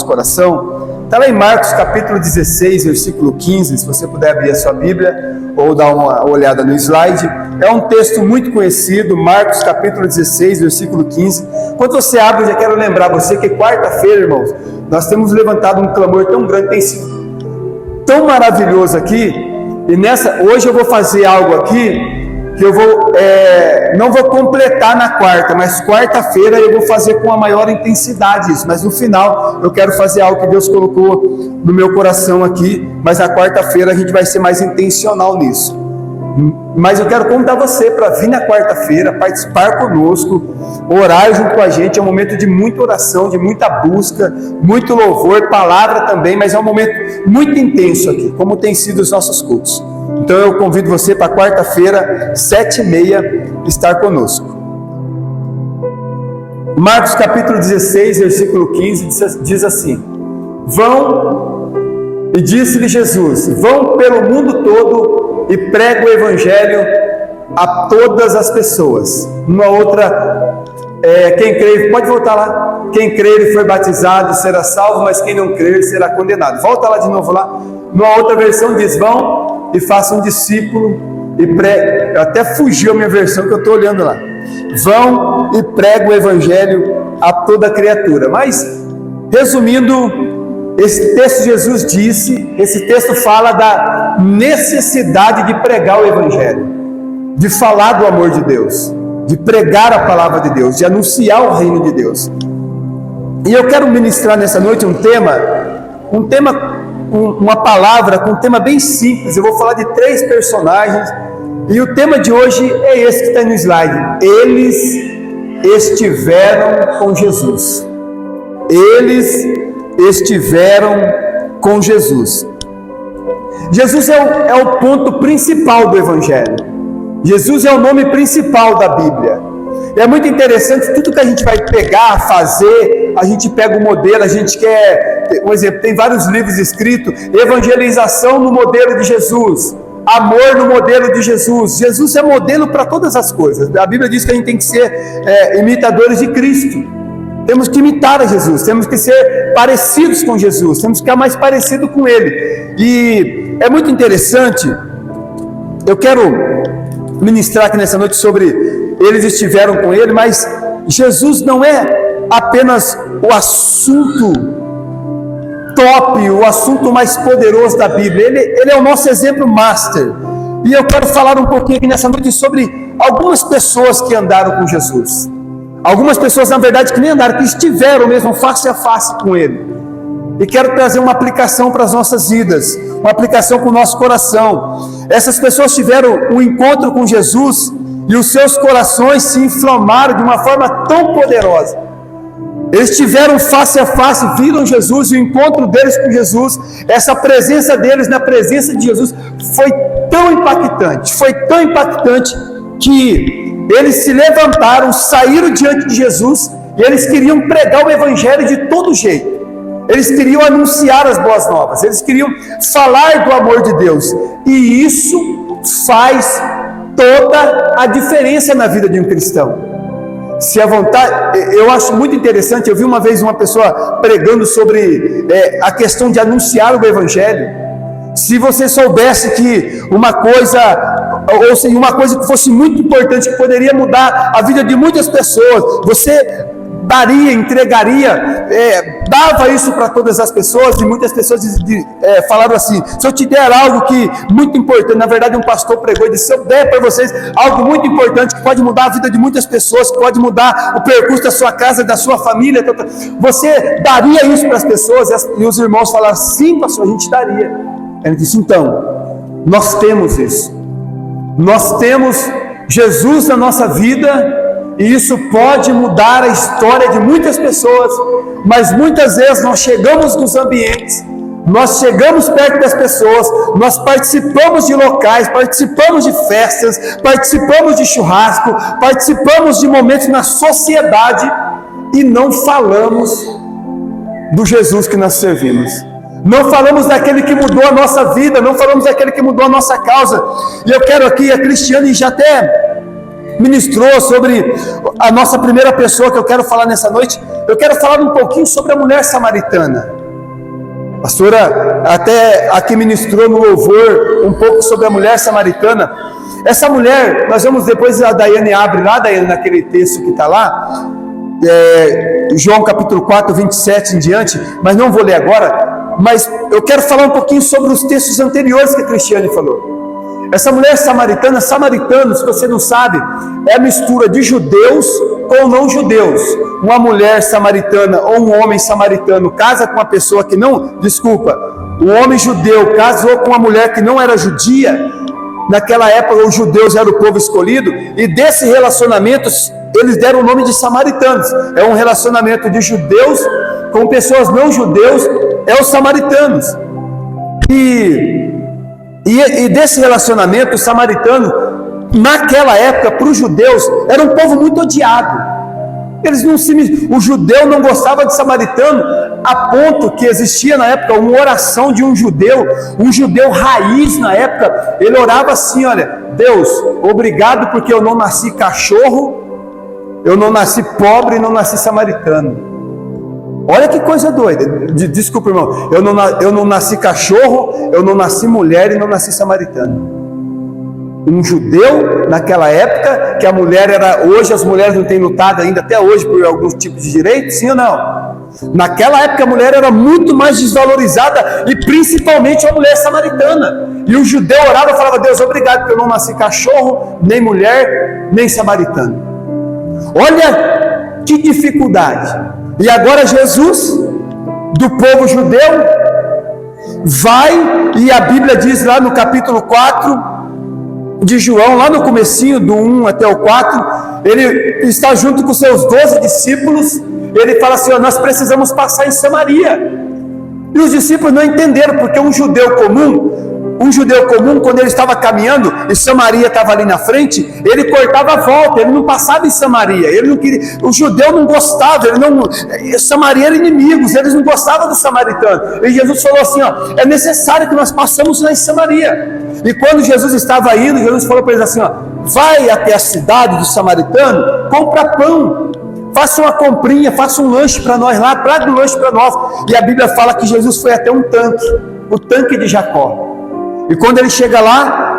coração, está lá em Marcos capítulo 16, versículo 15, se você puder abrir a sua Bíblia ou dar uma olhada no slide. É um texto muito conhecido, Marcos capítulo 16, versículo 15. Quando você abre, eu já quero lembrar você que quarta-feira, irmãos, nós temos levantado um clamor tão grande, tem sido tão maravilhoso aqui, e hoje eu vou fazer algo aqui que eu não vou completar na quarta, mas quarta-feira eu vou fazer com a maior intensidade isso, mas no final eu quero fazer algo que Deus colocou no meu coração aqui, mas na quarta-feira a gente vai ser mais intencional nisso. Mas eu quero convidar você para vir na quarta-feira, participar conosco, orar junto com a gente. É um momento de muita oração, de muita busca, muito louvor, palavra também, mas é um momento muito intenso aqui, como tem sido os nossos cultos. Então eu convido você para quarta-feira, 7h30, estar conosco. Marcos capítulo 16, versículo 15, diz assim: Vão, e disse-lhe Jesus, vão pelo mundo todo e prega o evangelho a todas as pessoas. Uma outra, quem crer, pode voltar lá, quem crer e for batizado será salvo, mas quem não crer será condenado. Volta lá de novo lá. Numa outra versão diz, vão e façam discípulo e pregue. Até fugiu a minha versão que eu estou olhando lá. Vão e prega o evangelho a toda criatura. Mas, resumindo, esse texto Jesus disse, esse texto fala da necessidade de pregar o evangelho, de falar do amor de Deus, de pregar a palavra de Deus, de anunciar o reino de Deus. E eu quero ministrar nessa noite uma palavra com um tema bem simples. Eu vou falar de 3 personagens, e o tema de hoje é esse que está no slide: eles estiveram com Jesus. Eles estiveram com Jesus. Jesus é o ponto principal do evangelho. Jesus é o nome principal da Bíblia. É muito interessante, tudo que a gente vai pegar, fazer, a gente pega o modelo, a gente quer, por exemplo, tem vários livros escritos, evangelização no modelo de Jesus, amor no modelo de Jesus. Jesus é modelo para todas as coisas. A Bíblia diz que a gente tem que ser imitadores de Cristo. Temos que imitar a Jesus, temos que ser parecidos com Jesus, temos que ficar mais parecido com Ele. E é muito interessante, eu quero ministrar aqui nessa noite sobre eles estiveram com Ele, mas Jesus não é apenas o assunto top, o assunto mais poderoso da Bíblia, Ele é o nosso exemplo master. E eu quero falar um pouquinho aqui nessa noite sobre algumas pessoas que andaram com Jesus. Algumas pessoas, na verdade, que nem andaram, que estiveram mesmo face a face com Ele. E quero trazer uma aplicação para as nossas vidas, uma aplicação para o nosso coração. Essas pessoas tiveram um encontro com Jesus e os seus corações se inflamaram de uma forma tão poderosa. Eles tiveram face a face, viram Jesus, e o encontro deles com Jesus, essa presença deles na presença de Jesus, foi tão impactante que eles se levantaram, saíram diante de Jesus, e eles queriam pregar o evangelho de todo jeito. Eles queriam anunciar as boas novas, eles queriam falar do amor de Deus, e isso faz toda a diferença na vida de um cristão. Se a vontade, eu acho muito interessante, eu vi uma vez uma pessoa pregando sobre a questão de anunciar o evangelho. Se você soubesse que uma coisa que fosse muito importante, que poderia mudar a vida de muitas pessoas, você entregaria, dava isso para todas as pessoas. E muitas pessoas falaram assim: se eu te der algo que muito importante, na verdade um pastor pregou e disse: se eu der para vocês algo muito importante, que pode mudar a vida de muitas pessoas, que pode mudar o percurso da sua casa, da sua família, você daria isso para as pessoas? E os irmãos falaram: sim, pastor, a gente daria. Ele disse: então, nós temos isso, nós temos Jesus na nossa vida, e isso pode mudar a história de muitas pessoas. Mas muitas vezes nós chegamos nos ambientes, nós chegamos perto das pessoas, nós participamos de locais, participamos de festas, participamos de churrasco, participamos de momentos na sociedade, e não falamos do Jesus que nós servimos. Não falamos daquele que mudou a nossa vida, não falamos daquele que mudou a nossa causa. E eu quero aqui, a Cristiane já até ministrou sobre a nossa primeira pessoa que eu quero falar nessa noite. Eu quero falar um pouquinho sobre a mulher samaritana. A pastora até aqui ministrou no louvor um pouco sobre a mulher samaritana. Essa mulher, nós vamos depois, a Daiane abre lá, Daiane, naquele texto que está lá, João capítulo 4, 27 em diante, mas não vou ler agora. Mas eu quero falar um pouquinho sobre os textos anteriores que a Cristiane falou. Essa mulher samaritana, samaritanos, se você não sabe, é a mistura de judeus com não judeus. Uma mulher samaritana ou um homem samaritano casa com uma pessoa que não, um homem judeu casou com uma mulher que não era judia. Naquela época os judeus eram o povo escolhido, e desse relacionamento eles deram o nome de samaritanos. É um relacionamento de judeus com pessoas não judeus, é os samaritanos. E desse relacionamento, o samaritano, naquela época, para os judeus, era um povo muito odiado. O judeu não gostava de samaritano, a ponto que existia na época uma oração de um judeu raiz na época. Ele orava assim: olha, Deus, obrigado porque eu não nasci cachorro, eu não nasci pobre, não nasci samaritano. Olha que coisa doida. Desculpa, irmão. Eu não nasci cachorro, eu não nasci mulher e não nasci samaritano. Um judeu, naquela época, que a mulher era... Hoje as mulheres não têm lutado ainda, até hoje, por alguns tipos de direitos, sim ou não? Naquela época a mulher era muito mais desvalorizada, e principalmente a mulher samaritana. E o judeu orava e falava: Deus, obrigado porque eu não nasci cachorro, nem mulher, nem samaritano. Olha que dificuldade. E agora Jesus, do povo judeu, vai, e a Bíblia diz lá no capítulo 4 de João, lá no comecinho do 1 até o 4, ele está junto com seus 12 discípulos, ele fala assim: nós precisamos passar em Samaria. E os discípulos não entenderam, porque um judeu comum, quando ele estava caminhando e Samaria estava ali na frente, ele cortava a volta, ele não passava em Samaria. Ele não queria, o judeu não gostava, Samaria era inimigos, eles não gostavam do samaritano. E Jesus falou assim: é necessário que nós passemos lá em Samaria. E quando Jesus estava indo, Jesus falou para eles assim: vai até a cidade do samaritano, compra pão, faça uma comprinha, faça um lanche para nós lá, traga um lanche para nós. E a Bíblia fala que Jesus foi até um tanque, o tanque de Jacó. E quando ele chega lá,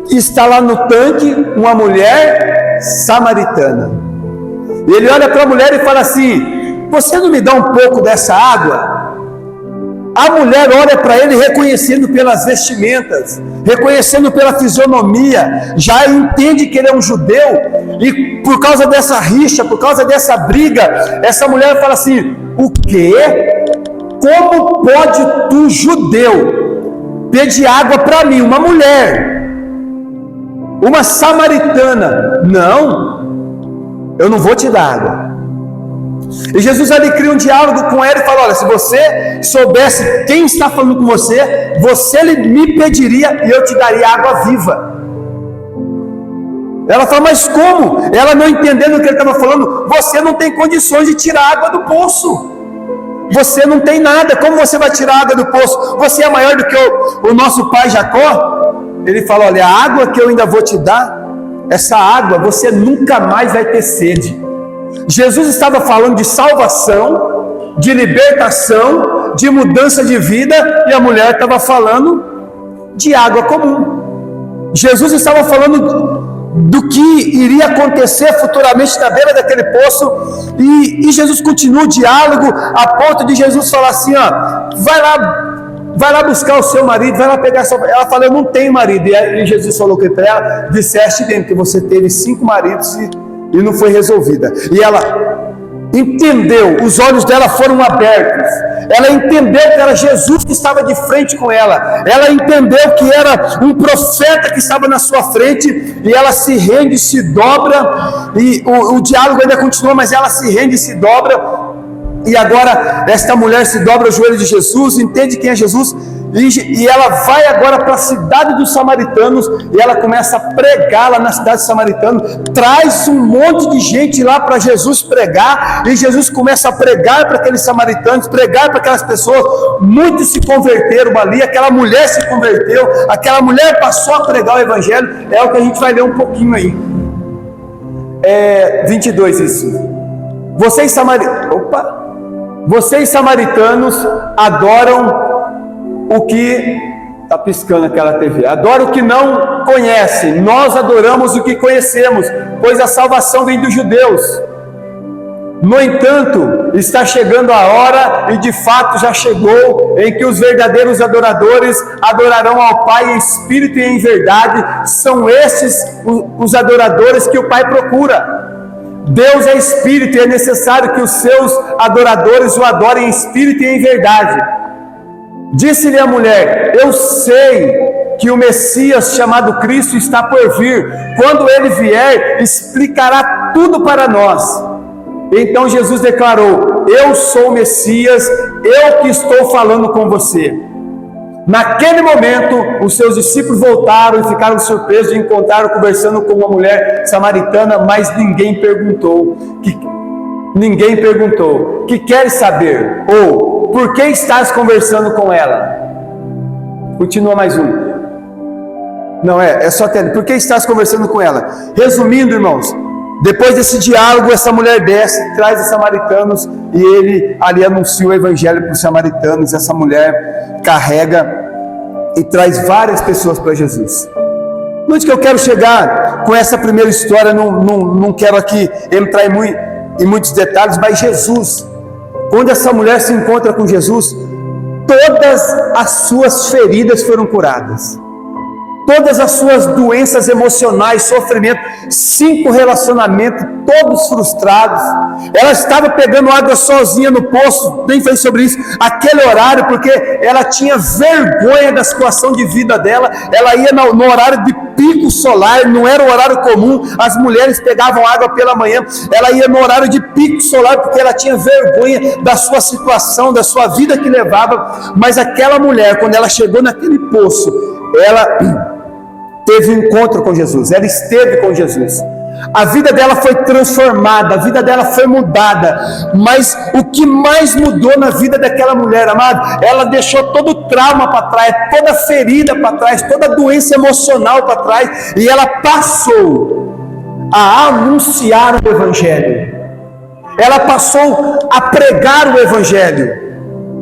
está lá no tanque uma mulher samaritana. E ele olha para a mulher e fala assim: você não me dá um pouco dessa água? A mulher olha para ele, reconhecendo pelas vestimentas, reconhecendo pela fisionomia, já entende que ele é um judeu. E por causa dessa rixa, por causa dessa briga, essa mulher fala assim: o quê? Como pode tu, judeu, pedir água para mim, uma mulher, uma samaritana? Não, eu não vou te dar água. E Jesus ali cria um diálogo com ela e fala: olha, se você soubesse quem está falando com você, você me pediria e eu te daria água viva. Ela fala: mas como? Ela não entendendo o que ele estava falando: você não tem condições de tirar água do poço. Você não tem nada, como você vai tirar água do poço? Você é maior do que o nosso pai Jacó? Ele fala: olha, a água que eu ainda vou te dar, essa água você nunca mais vai ter sede. Jesus estava falando de salvação, de libertação, de mudança de vida, e a mulher estava falando de água comum. Jesus estava falando do que iria acontecer futuramente na beira daquele poço, e Jesus continua o diálogo, a ponto de Jesus falar assim: vai lá buscar o seu marido, vai lá pegar sua... Ela fala: eu não tenho marido. E Jesus falou que para ela: disseste bem, que você teve 5 maridos e não foi resolvida. E ela entendeu, os olhos dela foram abertos, ela entendeu que era Jesus que estava de frente com ela, ela entendeu que era um profeta que estava na sua frente, e ela se rende, se dobra, e o diálogo ainda continua, mas ela se rende, se dobra. E agora esta mulher se dobra ao joelho de Jesus, entende quem é Jesus, e ela vai agora para a cidade dos samaritanos, e ela começa a pregar lá na cidade dos samaritanos, traz um monte de gente lá para Jesus pregar, e Jesus começa a pregar para aqueles samaritanos, pregar para aquelas pessoas. Muitos se converteram ali, aquela mulher se converteu, aquela mulher passou a pregar o evangelho. É o que a gente vai ler um pouquinho aí. 22 isso. Vocês samaritanos adoram o que... Está piscando aquela TV. Adoram o que não conhecem. Nós adoramos o que conhecemos, pois a salvação vem dos judeus. No entanto, está chegando a hora, e de fato já chegou, em que os verdadeiros adoradores adorarão ao Pai em espírito e em verdade. São esses os adoradores que o Pai procura. Deus é espírito e é necessário que os seus adoradores o adorem em espírito e em verdade. Disse-lhe a mulher: eu sei que o Messias chamado Cristo está por vir. Quando ele vier, explicará tudo para nós. Então Jesus declarou: eu sou o Messias, eu que estou falando com você. Naquele momento, os seus discípulos voltaram e ficaram surpresos de encontrar conversando com uma mulher samaritana, mas ninguém perguntou: que queres saber? Ou por que estás conversando com ela? Continua mais um. Não, é só até. Por que estás conversando com ela? Resumindo, irmãos, depois desse diálogo, essa mulher desce, traz os samaritanos, e ele ali anuncia o evangelho para os samaritanos. Essa mulher carrega e traz várias pessoas para Jesus. Onde que eu quero chegar com essa primeira história? Não quero aqui entrar em muitos detalhes, mas Jesus, quando essa mulher se encontra com Jesus, todas as suas feridas foram curadas. Todas as suas doenças emocionais, sofrimento, 5 relacionamentos, todos frustrados. Ela estava pegando água sozinha no poço, nem falei sobre isso, aquele horário, porque ela tinha vergonha da situação de vida dela. Ela ia no horário de pico solar, não era o horário comum, as mulheres pegavam água pela manhã, ela ia no horário de pico solar, porque ela tinha vergonha da sua situação, da sua vida que levava. Mas aquela mulher, quando ela chegou naquele poço, ela teve um encontro com Jesus, ela esteve com Jesus, a vida dela foi transformada, a vida dela foi mudada. Mas o que mais mudou na vida daquela mulher, amado, ela deixou todo o trauma para trás, toda ferida para trás, toda doença emocional para trás, e ela passou a anunciar o Evangelho, ela passou a pregar o Evangelho.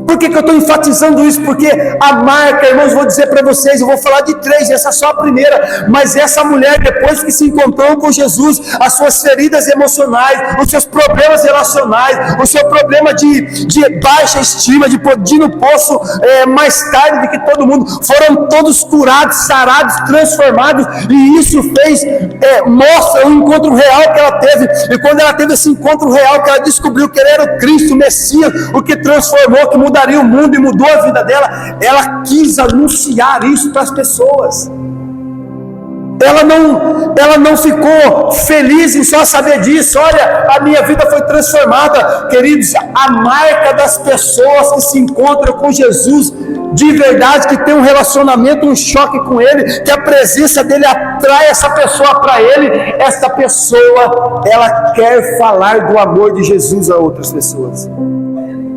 Por que eu estou enfatizando isso? Porque a marca, irmãos, vou dizer para vocês, eu vou falar de 3, essa é só a primeira, mas essa mulher, depois que se encontrou com Jesus, as suas feridas emocionais, os seus problemas relacionais, o seu problema de baixa estima, de ir no poço mais tarde do que todo mundo, foram todos curados, sarados, transformados, e isso mostra o encontro real que ela teve. E quando ela teve esse encontro real, que ela descobriu que ele era o Cristo, o Messias, o que transformou, que mudaria o mundo e mudou a vida dela, ela quis anunciar isso para as pessoas. Ela não ficou feliz em só saber disso. Olha, a minha vida foi transformada. Queridos, a marca das pessoas que se encontram com Jesus de verdade, que tem um relacionamento, um choque com Ele, que a presença dEle atrai essa pessoa para Ele, essa pessoa, ela quer falar do amor de Jesus a outras pessoas.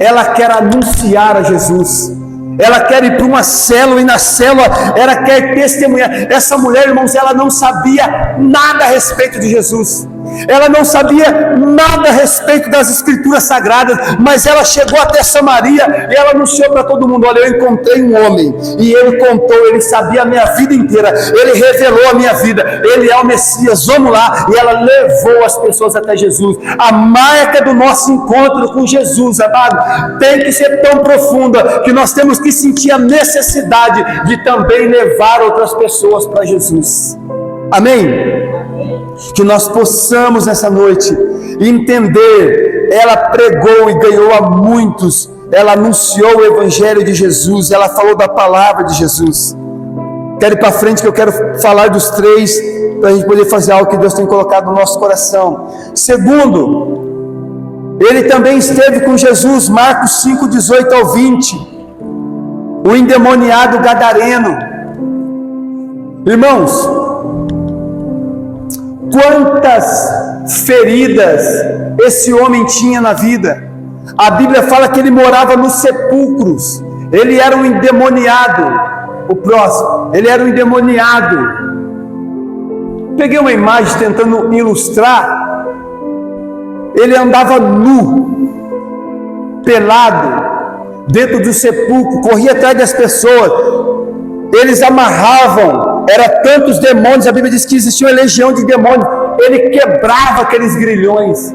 Ela quer anunciar a Jesus. Ela quer ir para uma célula, e na célula ela quer testemunhar. Essa mulher, irmãos, ela não sabia nada a respeito de Jesus. Ela não sabia nada a respeito das escrituras sagradas, mas ela chegou até Samaria e ela anunciou para todo mundo: olha, eu encontrei um homem, e ele contou, ele sabia a minha vida inteira, ele revelou a minha vida, ele é o Messias, vamos lá. E ela levou as pessoas até Jesus. A marca do nosso encontro com Jesus, amado, tem que ser tão profunda que nós temos que sentir a necessidade de também levar outras pessoas para Jesus. Amém? Que nós possamos nessa noite entender. Ela pregou e ganhou a muitos, ela anunciou o Evangelho de Jesus, ela falou da palavra de Jesus. Quero ir para frente, que eu quero falar dos 3, para a gente poder fazer algo que Deus tem colocado no nosso coração. Segundo, ele também esteve com Jesus, Marcos 5, 18 ao 20, o endemoniado gadareno. Irmãos, quantas feridas esse homem tinha na vida. A Bíblia fala que ele morava nos sepulcros. Ele era um endemoniado. O próximo, ele era um endemoniado. Peguei uma imagem tentando ilustrar. ele andava nu, pelado, dentro do sepulcro, corria atrás das pessoas, eles amarravam, era tantos demônios, a Bíblia diz que existia uma legião de demônios, ele quebrava aqueles grilhões,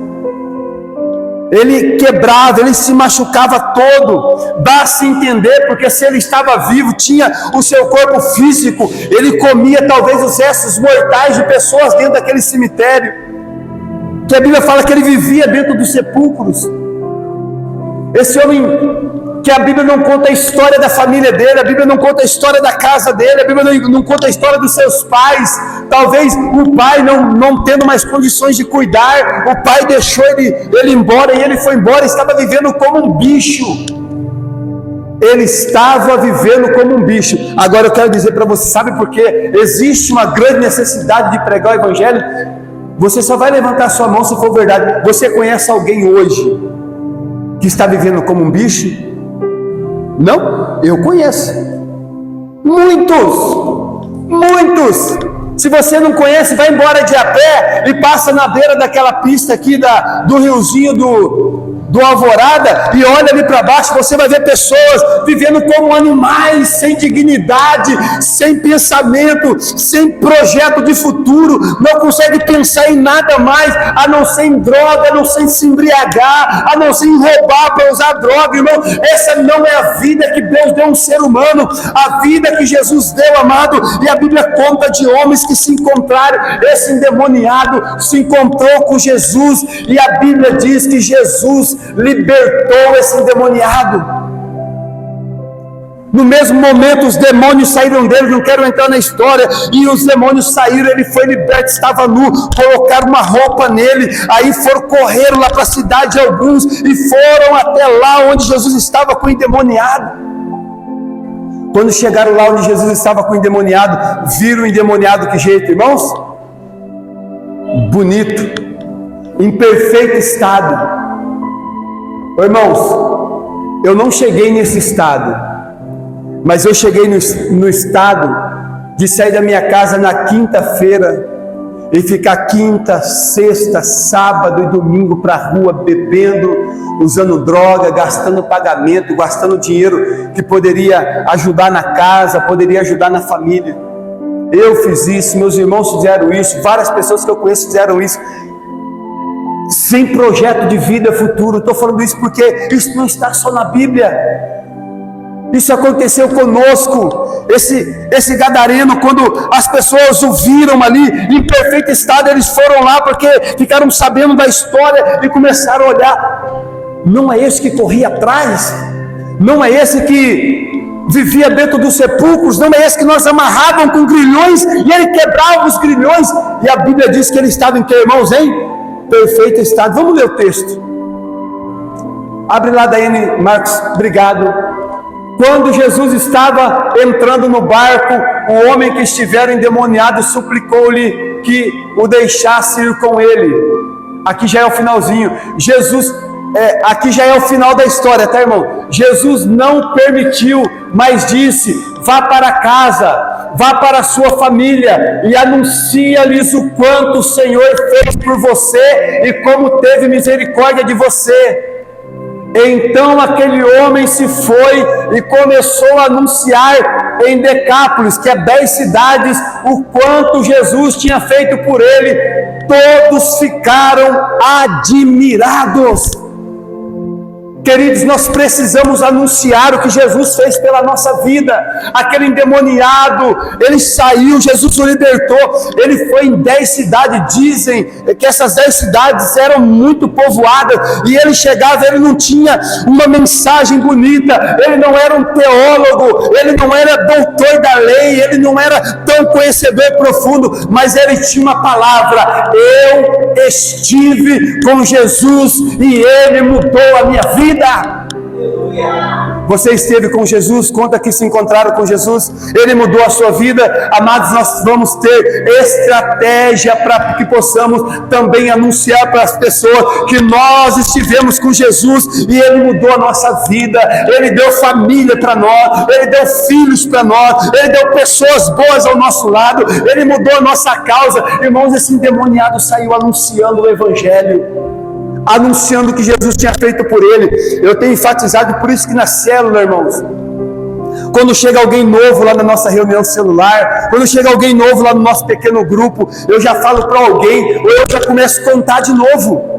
ele quebrava, ele se machucava todo, dá-se entender, porque se ele estava vivo, tinha o seu corpo físico, ele comia talvez os restos mortais de pessoas dentro daquele cemitério, que a Bíblia fala que ele vivia dentro dos sepulcros. Esse homem, que a Bíblia não conta a história da família dele, a Bíblia não conta a história da casa dele, a Bíblia não conta a história dos seus pais, talvez o pai não tendo mais condições de cuidar, o pai deixou ele embora, e ele foi embora, estava vivendo como um bicho, ele estava vivendo como um bicho. Agora eu quero dizer para você, sabe por que existe uma grande necessidade de pregar o Evangelho? Você só vai levantar sua mão se for verdade. Você conhece alguém hoje que está vivendo como um bicho? Não? Eu conheço muitos. Se você não conhece, vai embora de a pé e passa na beira daquela pista aqui do riozinho do Alvorada e olha ali para baixo, você vai ver pessoas vivendo como animais, sem dignidade, sem pensamento, sem projeto de futuro, não consegue pensar em nada mais, a não ser em droga, a não ser em se embriagar, a não ser em roubar para usar droga, irmão. Essa não é a vida que Deus deu a um ser humano, a vida que Jesus deu, amado. E a Bíblia conta de homens que se encontraram, esse endemoniado se encontrou com Jesus, e a Bíblia diz que Jesus libertou esse endemoniado. No mesmo momento os demônios saíram dele, não quero entrar na história, e os demônios saíram, ele foi liberto, estava nu, colocaram uma roupa nele, aí correram lá para a cidade de alguns, e foram até lá onde Jesus estava com o endemoniado. Quando chegaram lá onde Jesus estava com o endemoniado, viram o endemoniado, que jeito, irmãos? Bonito, em perfeito estado. Irmãos, eu não cheguei nesse estado, mas eu cheguei no estado de sair da minha casa na quinta-feira e ficar quinta, sexta, sábado e domingo para a rua bebendo, usando droga, gastando pagamento, gastando dinheiro que poderia ajudar na casa, poderia ajudar na família. Eu fiz isso, meus irmãos fizeram isso, várias pessoas que eu conheço fizeram isso, sem projeto de vida futuro. Estou falando isso porque isso não está só na Bíblia, isso aconteceu conosco. Esse gadareno, quando as pessoas o viram ali em perfeito estado, eles foram lá porque ficaram sabendo da história e começaram a olhar. Não é esse que corria atrás? Não é esse que vivia dentro dos sepulcros? Não é esse que nós amarravam com grilhões e ele quebrava os grilhões? E a Bíblia diz que ele estava em que, irmãos, hein? Perfeito estado. Vamos ler o texto. Abre lá, Daiane Marcos, obrigado. Quando Jesus estava entrando no barco, o homem que estivera endemoniado suplicou-lhe que o deixasse ir com ele. Aqui já é o finalzinho. Aqui já é o final da história, tá, irmão? Jesus não permitiu, mas disse: vá para casa, vá para a sua família e anuncia-lhes o quanto o Senhor fez por você e como teve misericórdia de você. Então aquele homem se foi e começou a anunciar em Decápolis, que é 10 cidades, o quanto Jesus tinha feito por ele. Todos ficaram admirados. Queridos, nós precisamos anunciar o que Jesus fez pela nossa vida. Aquele endemoniado, ele saiu, Jesus o libertou, ele foi em 10 cidades, dizem que essas 10 cidades eram muito povoadas, e ele chegava, ele não tinha uma mensagem bonita, ele não era um teólogo, ele não era doutor da lei, ele não era tão conhecedor profundo, mas ele tinha uma palavra: eu estive com Jesus e ele mudou a minha vida. Você esteve com Jesus? Conta que se encontraram com Jesus, ele mudou a sua vida. Amados, nós vamos ter estratégia para que possamos também anunciar para as pessoas que nós estivemos com Jesus e ele mudou a nossa vida. Ele deu família para nós, ele deu filhos para nós, ele deu pessoas boas ao nosso lado, ele mudou a nossa causa. Irmãos, esse endemoniado saiu anunciando o Evangelho. anunciando o que Jesus tinha feito por ele. Eu tenho enfatizado por isso que na célula, irmãos, quando chega alguém novo lá na nossa reunião celular, quando chega alguém novo lá no nosso pequeno grupo, eu já falo para alguém, ou eu já começo a contar de novo.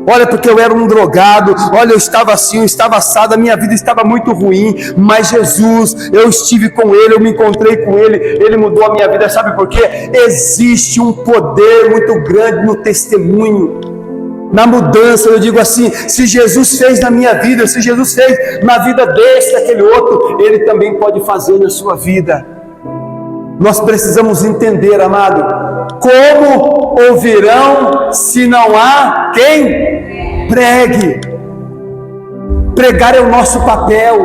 Olha, porque eu era um drogado, olha, eu estava assim, eu estava assado, a minha vida estava muito ruim, mas Jesus, eu estive com Ele, eu me encontrei com Ele, Ele mudou a minha vida. Sabe por quê? Existe um poder muito grande no testemunho, na mudança. Eu digo assim, se Jesus fez na minha vida, se Jesus fez na vida desse, daquele outro, Ele também pode fazer na sua vida. Nós precisamos entender, amado, como ouvirão se não há quem pregue? Pregar é o nosso papel.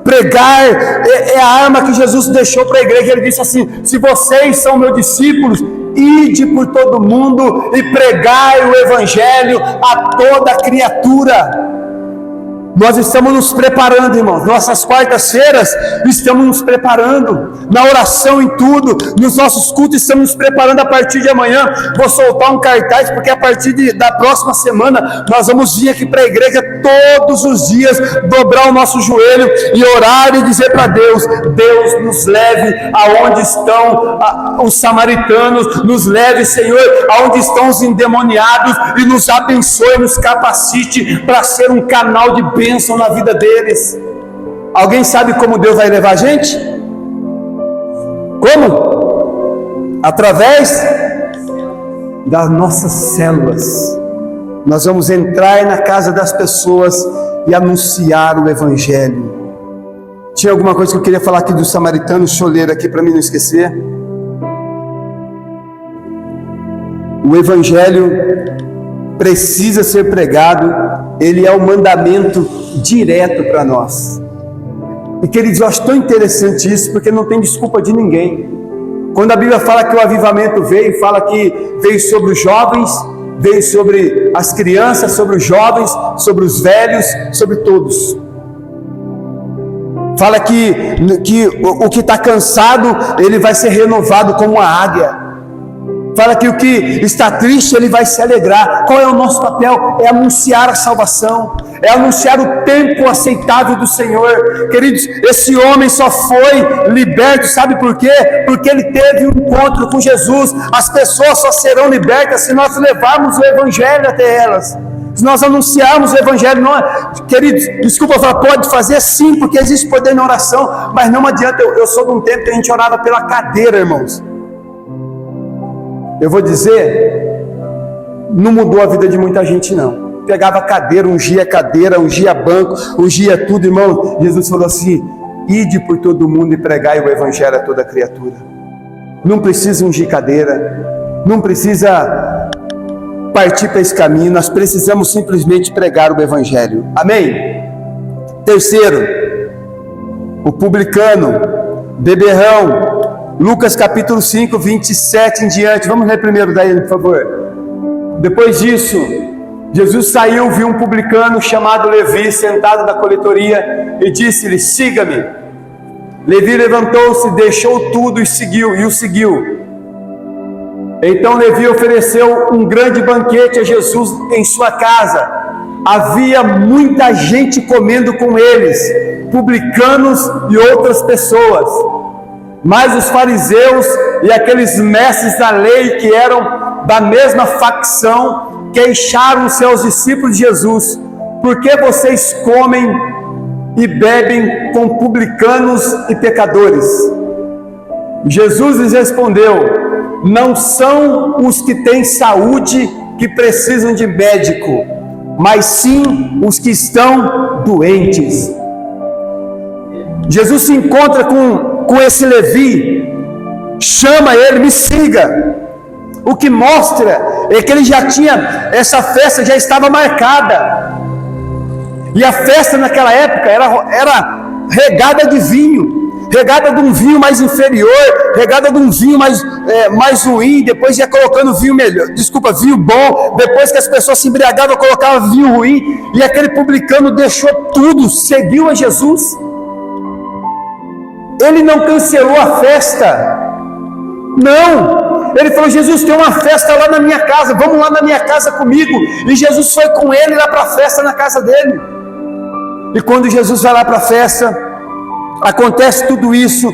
Pregar é a arma que Jesus deixou para a igreja. Ele disse assim: se vocês são meus discípulos, ide por todo mundo e pregai o evangelho a toda criatura. Nós estamos nos preparando, irmãos. Nossas quartas-feiras estamos nos preparando, na oração, em tudo, nos nossos cultos estamos nos preparando. A partir de amanhã vou soltar um cartaz, porque a partir da próxima semana nós vamos vir aqui para a igreja todos os dias, dobrar o nosso joelho e orar e dizer para Deus: Deus, nos leve aonde estão os samaritanos, nos leve, Senhor, aonde estão os endemoniados, e nos abençoe, nos capacite para ser um canal de bênção na vida deles. Alguém sabe como Deus vai levar a gente? Como? Através das nossas células. Nós vamos entrar na casa das pessoas e anunciar o evangelho. Tinha alguma coisa que eu queria falar aqui do samaritano, choleiro aqui para mim não esquecer. O evangelho precisa ser pregado, ele é um mandamento direto para nós. E queridos, eu acho tão interessante isso, porque não tem desculpa de ninguém. Quando a Bíblia fala que o avivamento veio, fala que veio sobre os jovens, veio sobre as crianças, sobre os jovens, sobre os velhos, sobre todos. Fala que o que está cansado, ele vai ser renovado como uma águia. Fala que o que está triste, ele vai se alegrar. Qual é o nosso papel? É anunciar a salvação, é anunciar o tempo aceitável do Senhor. Queridos, esse homem só foi liberto, sabe por quê? Porque ele teve um encontro com Jesus. As pessoas só serão libertas se nós levarmos o evangelho até elas, se nós anunciarmos o evangelho. Não, queridos, desculpa falar, pode fazer sim, porque existe poder na oração, mas não adianta. Eu sou de um tempo que a gente orava pela cadeira, irmãos. Eu vou dizer, não mudou a vida de muita gente não. Pegava cadeira, ungia banco, ungia tudo, irmão. Jesus falou assim: ide por todo mundo e pregai o evangelho a toda criatura. Não precisa ungir cadeira, não precisa partir para esse caminho, nós precisamos simplesmente pregar o evangelho. Amém? Terceiro, o publicano, beberrão. Lucas capítulo 5, 27 em diante. Vamos ler primeiro daí, por favor. Depois disso, Jesus saiu, viu um publicano chamado Levi sentado na coletoria e disse-lhe: siga-me. Levi levantou-se, deixou tudo e o seguiu. Então Levi ofereceu um grande banquete a Jesus em sua casa. Havia muita gente comendo com eles, publicanos e outras pessoas. Mas os fariseus e aqueles mestres da lei, que eram da mesma facção, queixaram-se aos discípulos de Jesus: por que vocês comem e bebem com publicanos e pecadores? Jesus lhes respondeu: não são os que têm saúde que precisam de médico, mas sim os que estão doentes. Jesus se encontra com esse Levi, chama ele: me siga. O que mostra é que ele já tinha, essa festa já estava marcada, e a festa naquela época era regada de vinho, regada de um vinho mais inferior, regada de um vinho mais ruim, depois ia colocando vinho bom, depois que as pessoas se embriagavam, colocava vinho ruim, e aquele publicano deixou tudo, seguiu a Jesus. Ele não cancelou a festa, não, ele falou: Jesus, tem uma festa lá na minha casa, vamos lá na minha casa comigo. E Jesus foi com ele lá para a festa na casa dele. E quando Jesus vai lá para a festa, acontece tudo isso.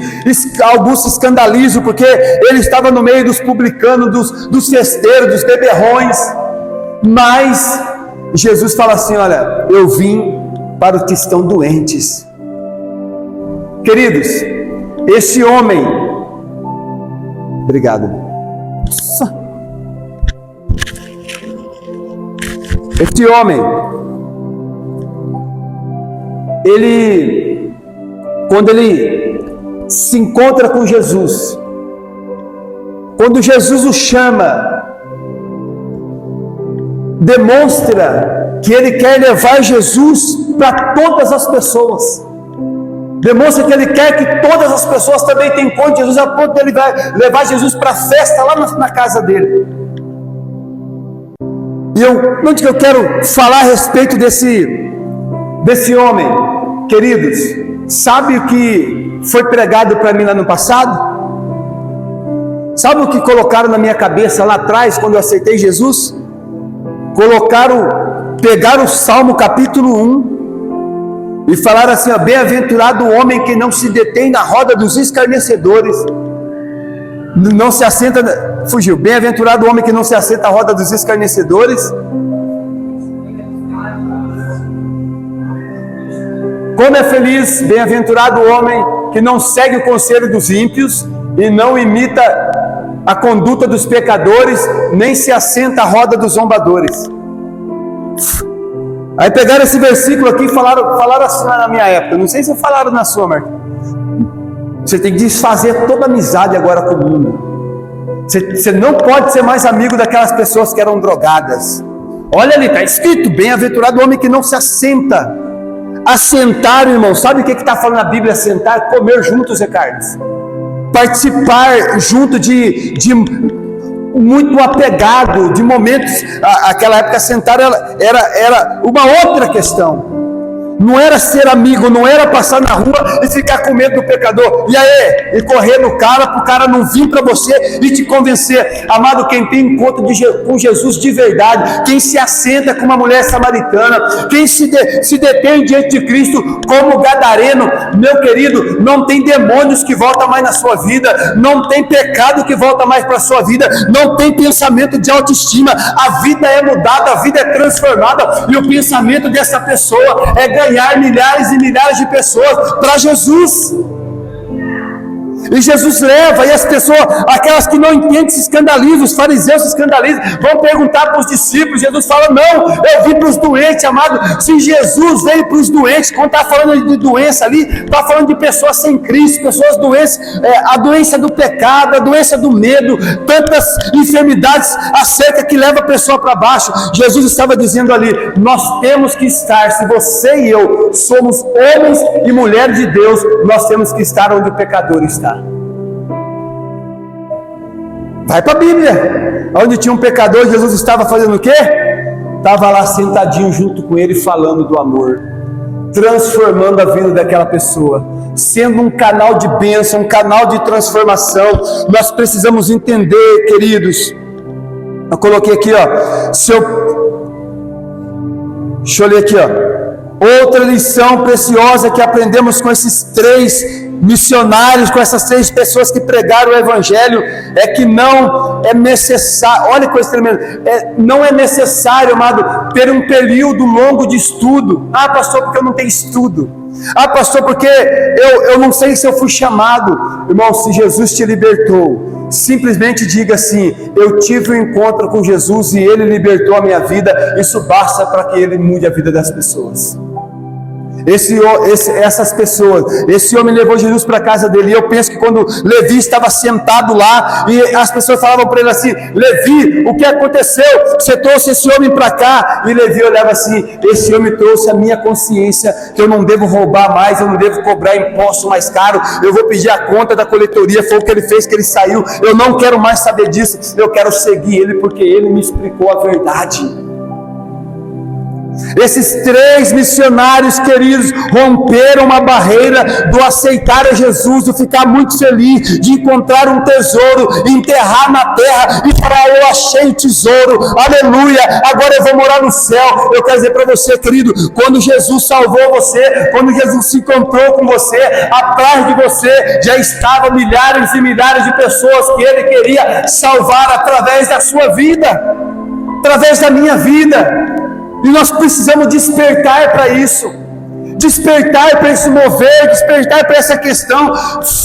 Alguns se escandalizam porque ele estava no meio dos publicanos, dos festeiros, dos beberrões. Mas Jesus fala assim: olha, eu vim para os que estão doentes. Queridos, esse homem, obrigado. Esse homem, quando ele se encontra com Jesus, quando Jesus o chama, demonstra que ele quer levar Jesus para todas as pessoas. Demonstra que ele quer que todas as pessoas também tenham encontro com Jesus, a ponto de ele vai levar Jesus para a festa lá na casa dele. E onde que eu quero falar a respeito desse homem, queridos? Sabe o que foi pregado para mim lá no passado? Sabe o que colocaram na minha cabeça lá atrás, quando eu aceitei Jesus? Pegaram o Salmo capítulo 1 e falaram assim: ó, bem-aventurado o homem que não se detém na roda dos escarnecedores, não se assenta, fugiu, bem-aventurado o homem que não se assenta à roda dos escarnecedores. Como é feliz, bem-aventurado o homem que não segue o conselho dos ímpios e não imita a conduta dos pecadores, nem se assenta à roda dos zombadores. Aí pegaram esse versículo aqui e falaram assim na minha época, não sei se falaram na sua, Marta. Você tem que desfazer toda amizade agora com o mundo. Você não pode ser mais amigo daquelas pessoas que eram drogadas. Olha ali, está escrito: bem-aventurado o homem que não se assenta. Assentar, irmão, sabe o que está falando na Bíblia? Assentar, comer juntos, Ricardo. Participar junto de muito apegado, de momentos. Aquela época sentar era uma outra questão. Não era ser amigo, não era passar na rua e ficar com medo do pecador, e aí, e correr no cara, para o cara não vir para você e te convencer. Amado, quem tem encontro com Jesus de verdade, quem se assenta com uma mulher samaritana, quem se detém diante de Cristo como gadareno, meu querido, não tem demônios que voltam mais na sua vida, não tem pecado que volta mais para a sua vida, não tem pensamento de autoestima. A vida é mudada, a vida é transformada, e o pensamento dessa pessoa é ganhar milhares e milhares de pessoas para Jesus. E Jesus leva, e as pessoas, aquelas que não entendem, se escandalizam, os fariseus se escandalizam, vão perguntar para os discípulos. Jesus fala: não, eu vim para os doentes, amado. Se Jesus veio para os doentes, quando está falando de doença ali, está falando de pessoas sem Cristo, pessoas doentes, a doença do pecado, a doença do medo, tantas enfermidades acerca que leva a pessoa para baixo. Jesus estava dizendo ali: nós temos que estar, se você e eu somos homens e mulheres de Deus, nós temos que estar onde o pecador está. Vai para a Bíblia, onde tinha um pecador, Jesus estava fazendo o quê? Estava lá sentadinho junto com ele, falando do amor, transformando a vida daquela pessoa, sendo um canal de bênção, um canal de transformação. Nós precisamos entender, queridos. Eu coloquei aqui, ó, deixa eu ler aqui, ó. Outra lição preciosa que aprendemos com esses 3 missionários, com essas 3 pessoas que pregaram o Evangelho, é que não é necessário, olha que coisa tremenda, não é necessário, amado, ter um período longo de estudo. Ah, pastor, porque eu não tenho estudo. Ah, pastor, porque eu não sei se eu fui chamado. Irmão, se Jesus te libertou, simplesmente diga assim: eu tive um encontro com Jesus e Ele libertou a minha vida. Isso basta para que Ele mude a vida das pessoas. Essas pessoas, esse homem levou Jesus para a casa dele. E eu penso que quando Levi estava sentado lá, e as pessoas falavam para ele assim: Levi, o que aconteceu? Você trouxe esse homem para cá? E Levi olhava assim: esse homem trouxe a minha consciência, que eu não devo roubar mais, eu não devo cobrar imposto mais caro, eu vou pedir a conta da coletoria. Foi o que ele fez, que ele saiu. Eu não quero mais saber disso, eu quero seguir ele, porque ele me explicou a verdade. Esses 3 missionários queridos romperam uma barreira do aceitar a Jesus, do ficar muito feliz, de encontrar um tesouro, enterrar na terra e falar: eu achei o tesouro, aleluia, agora eu vou morar no céu. Eu quero dizer para você, querido, quando Jesus salvou você, quando Jesus se encontrou com você, atrás de você já estavam milhares e milhares de pessoas que Ele queria salvar através da sua vida, através da minha vida. E nós precisamos despertar para isso, despertar para esse mover, despertar para essa questão.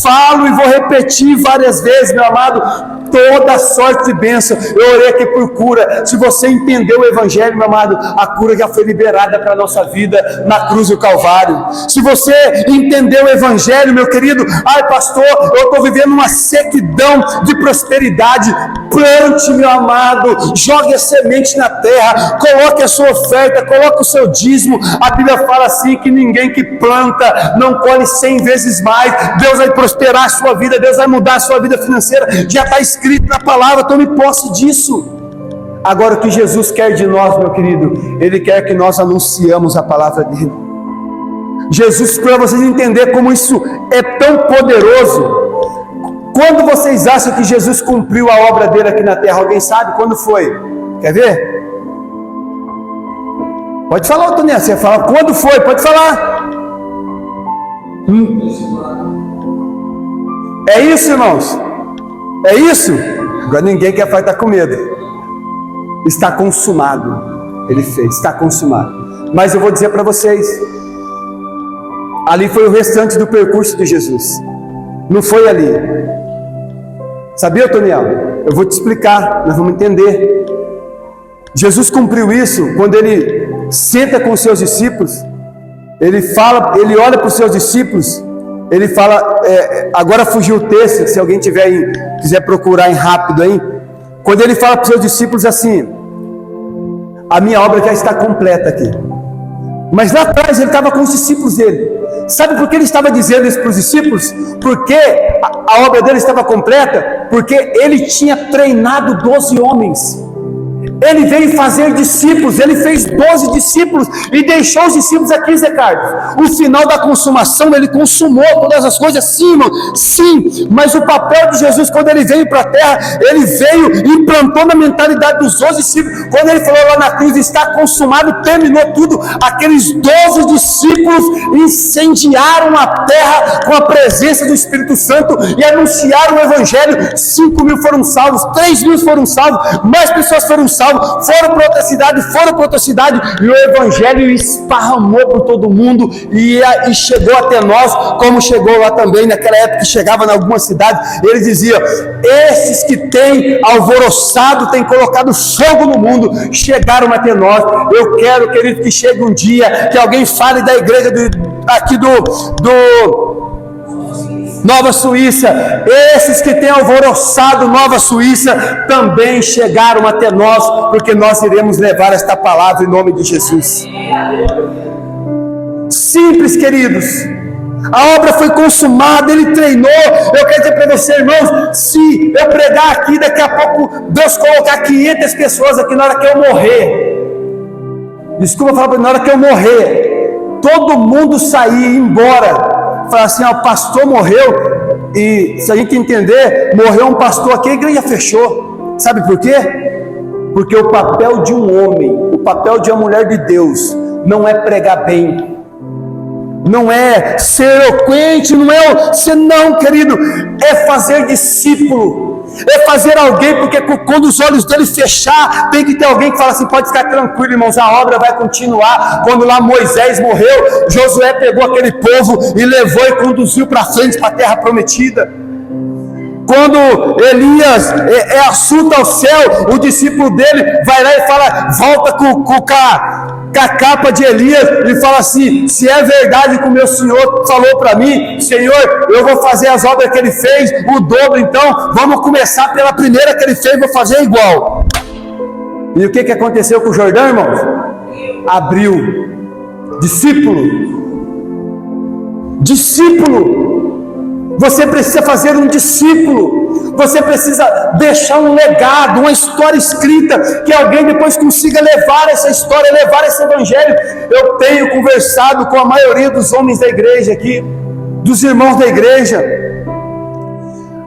Falo e vou repetir várias vezes, meu amado, toda sorte de bênção. Eu orei aqui por cura. Se você entendeu o Evangelho, meu amado, a cura já foi liberada para a nossa vida na cruz do Calvário. Se você entendeu o Evangelho, meu querido, ai pastor, eu estou vivendo uma sequidão de prosperidade. Plante, meu amado, jogue a semente na terra, coloque a sua oferta, coloque o seu dízimo. A Bíblia fala assim que ninguém que planta não colhe 100 vezes mais. Deus vai prosperar a sua vida, Deus vai mudar a sua vida financeira, já está escrito na palavra, tome posse disso. Agora o que Jesus quer de nós, meu querido, Ele quer que nós anunciamos a palavra dEle. Jesus, para vocês entenderem como isso é tão poderoso, quando vocês acham que Jesus cumpriu a obra dele aqui na terra? Alguém sabe quando foi? Quer ver? Pode falar, Antônio, você fala quando foi, pode falar. É isso, irmãos? É isso? Agora ninguém quer falar, está com medo. Está consumado. Ele fez, está consumado. Mas eu vou dizer para vocês, ali foi o restante do percurso de Jesus. Não foi ali. Sabia, Toniel? Eu vou te explicar, nós vamos entender. Jesus cumpriu isso quando Ele senta com os seus discípulos. Ele fala, Ele olha para os seus discípulos. Ele fala, agora fugiu o texto, se alguém quiser procurar em rápido aí. Quando Ele fala para os seus discípulos assim: a minha obra já está completa aqui. Mas lá atrás Ele estava com os discípulos dele. Sabe por que Ele estava dizendo isso para os discípulos? Porque a obra dele estava completa, porque Ele tinha treinado 12 homens. Ele veio fazer discípulos, Ele fez 12 discípulos e deixou os discípulos aqui, Zé Carlos. O final da consumação, Ele consumou todas as coisas, sim, irmão, sim. Mas o papel de Jesus, quando Ele veio para a terra, Ele veio e implantou na mentalidade dos 12 discípulos. Quando Ele falou lá na cruz, está consumado, terminou tudo. Aqueles 12 discípulos incendiaram a terra com a presença do Espírito Santo e anunciaram o Evangelho. 5.000 foram salvos, 3.000 foram salvos, mais pessoas foram salvos, foram para outra cidade, e o Evangelho esparramou por todo mundo e chegou até nós, como chegou lá também naquela época que chegava em algumas cidades. Ele dizia: esses que têm alvoroçado, têm colocado fogo no mundo, chegaram até nós. Eu quero, querido, que chegue um dia que alguém fale da igreja aqui do Nova Suíça. Esses que têm alvoroçado Nova Suíça também chegaram até nós, porque nós iremos levar esta palavra em nome de Jesus. Simples, queridos. A obra foi consumada, Ele treinou. Eu quero dizer para você, irmãos, se eu pregar aqui, daqui a pouco Deus colocar 500 pessoas aqui na hora que eu morrer, desculpa falar, na hora que eu morrer, todo mundo sair e ir embora, falar assim: o pastor morreu, e se a gente entender, morreu um pastor aqui, a igreja fechou. Sabe por quê? Porque o papel de um homem, o papel de uma mulher de Deus, não é pregar bem, não é ser eloquente, não, querido, é fazer discípulo, é fazer alguém, porque quando os olhos dele fechar, tem que ter alguém que fala assim: pode ficar tranquilo, irmãos, a obra vai continuar. Quando lá Moisés morreu, Josué pegou aquele povo e levou e conduziu para frente, para a terra prometida. Quando Elias é assunto ao céu, o discípulo dele vai lá e fala, volta com a capa de Elias e fala assim: se é verdade que o meu Senhor falou para mim, Senhor, eu vou fazer as obras que Ele fez, o dobro, então vamos começar pela primeira que Ele fez, vou fazer igual. E o que aconteceu com o Jordão, irmãos? Abriu. Discípulo, você precisa fazer um discípulo. Você precisa deixar um legado, uma história escrita, que alguém depois consiga levar essa história, levar esse evangelho. Eu tenho conversado com a maioria dos homens da igreja aqui, dos irmãos da igreja.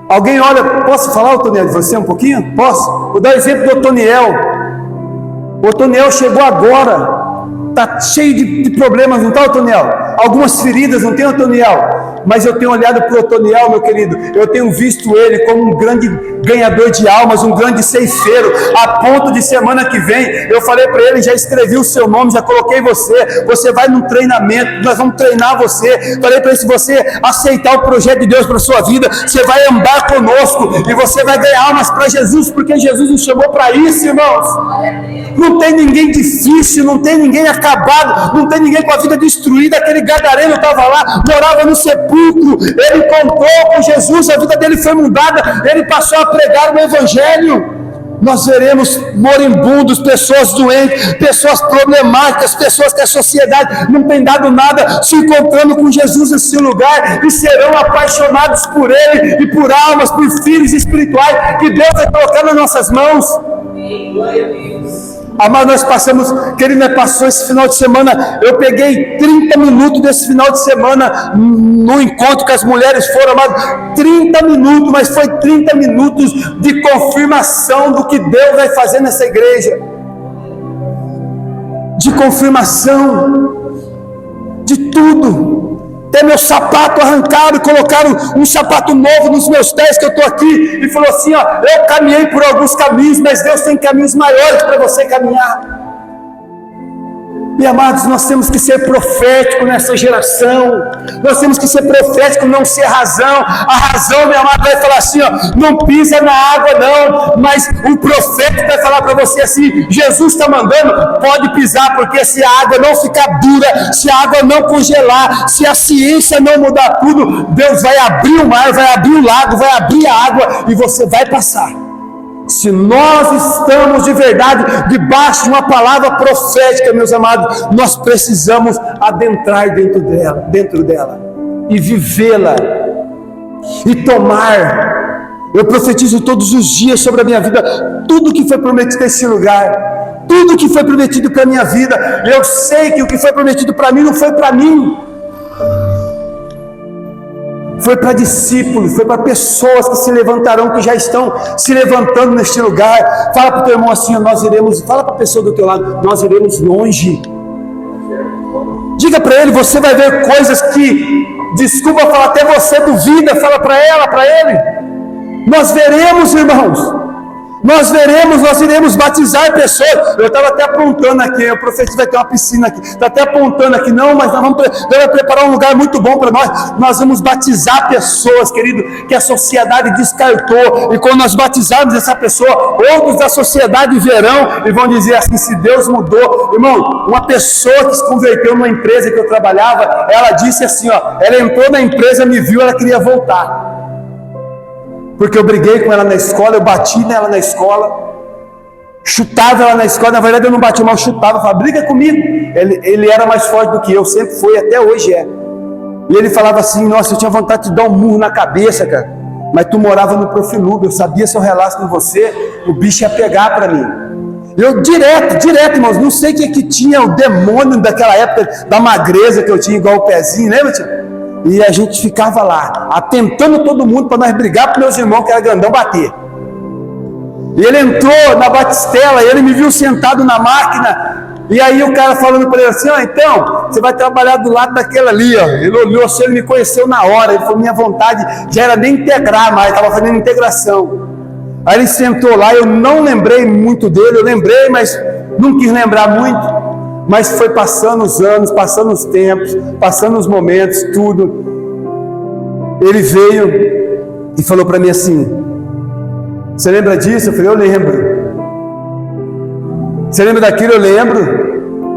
Alguém olha, posso falar, Otoniel, de você um pouquinho? Posso? Vou dar o exemplo do Otoniel. O Otoniel chegou agora, está cheio de problemas, não está, Otoniel? Algumas feridas, não tem, Otoniel? Mas eu tenho olhado para o Otoniel, meu querido, eu tenho visto ele como um grande ganhador de almas, um grande ceifeiro, a ponto de semana que vem, eu falei para ele, já escrevi o seu nome, já coloquei você vai num treinamento, nós vamos treinar você. Falei para ele, se você aceitar o projeto de Deus para a sua vida, você vai andar conosco, e você vai ganhar almas para Jesus, porque Jesus nos chamou para isso, irmãos. Não tem ninguém difícil, não tem ninguém acabado, não tem ninguém com a vida destruída. Aquele gadareno estava lá, morava no sepulcro, ele encontrou com Jesus, a vida dele foi mudada, ele passou a pregar o evangelho. Nós veremos moribundos, pessoas doentes, pessoas problemáticas, pessoas que a sociedade não tem dado nada, se encontrando com Jesus nesse lugar, e serão apaixonados por ele, e por almas, por filhos espirituais, que Deus vai colocar nas nossas mãos. Glória a Deus. Amado, nós passamos, querido, nós passou esse final de semana, eu peguei 30 minutos desse final de semana, no encontro que as mulheres foram, amado, 30 minutos, mas foi 30 minutos de confirmação do que Deus vai fazer nessa igreja, de confirmação, de tudo. Até meu sapato arrancaram e colocaram um sapato novo nos meus pés, que eu estou aqui, e falou assim, ó, eu caminhei por alguns caminhos, mas Deus tem caminhos maiores para você caminhar. E amados, nós temos que ser proféticos nessa geração, nós temos que ser proféticos, não ser razão. A razão, meu amado, vai falar assim, ó, não pisa na água não, mas o profeta vai falar para você assim, Jesus está mandando, pode pisar, porque se a água não ficar dura, se a água não congelar, se a ciência não mudar tudo, Deus vai abrir o mar, vai abrir o lago, vai abrir a água, e você vai passar. Se nós estamos de verdade debaixo de uma palavra profética, meus amados, nós precisamos adentrar dentro dela e vivê-la e tomar. Eu profetizo todos os dias sobre a minha vida, tudo que foi prometido nesse lugar, tudo que foi prometido para a minha vida. Eu sei que o que foi prometido para mim não foi para mim, foi para discípulos, foi para pessoas que se levantarão, que já estão se levantando neste lugar. Fala para o teu irmão assim, nós iremos, fala para a pessoa do teu lado, nós iremos longe. Diga para ele, você vai ver coisas que, desculpa falar, até você duvida. Fala para ela, para ele. Nós veremos, irmãos. Nós veremos, nós iremos batizar pessoas. Eu estava até apontando aqui, o profeta vai ter uma piscina aqui, está até apontando aqui, não, mas Deus vai preparar um lugar muito bom para nós vamos batizar pessoas, querido, que a sociedade descartou, e quando nós batizarmos essa pessoa, outros da sociedade verão, e vão dizer assim, se Deus mudou. Irmão, uma pessoa que se converteu numa empresa que eu trabalhava, ela disse assim, ó, ela entrou na empresa, me viu, ela queria voltar, porque eu briguei com ela na escola, eu bati nela na escola, chutava ela na escola. Na verdade eu não bati, mas eu chutava, falava, briga comigo. Ele era mais forte do que eu, sempre foi, até hoje é. E ele falava assim, nossa, eu tinha vontade de dar um murro na cabeça, cara, mas tu morava no Profilube, eu sabia, se eu relasse com você, o bicho ia pegar para mim. Eu direto, irmãos, não sei o que tinha, o demônio daquela época, da magreza que eu tinha, igual o pezinho, lembra, tio? E a gente ficava lá, atentando todo mundo para nós brigar para meus irmãos, que era grandão, bater. E ele entrou na batistela, e ele me viu sentado na máquina, e aí o cara falando para ele assim, ó, então, você vai trabalhar do lado daquela ali, ó. Ele olhou assim, ele me conheceu na hora, ele falou, minha vontade já era nem integrar mais, estava fazendo integração. Aí ele sentou lá, eu não lembrei muito dele, eu lembrei, mas não quis lembrar muito. Mas foi passando os anos, passando os tempos, passando os momentos, tudo. Ele veio e falou para mim assim, você lembra disso? Eu falei, eu lembro. Você lembra daquilo? Eu lembro.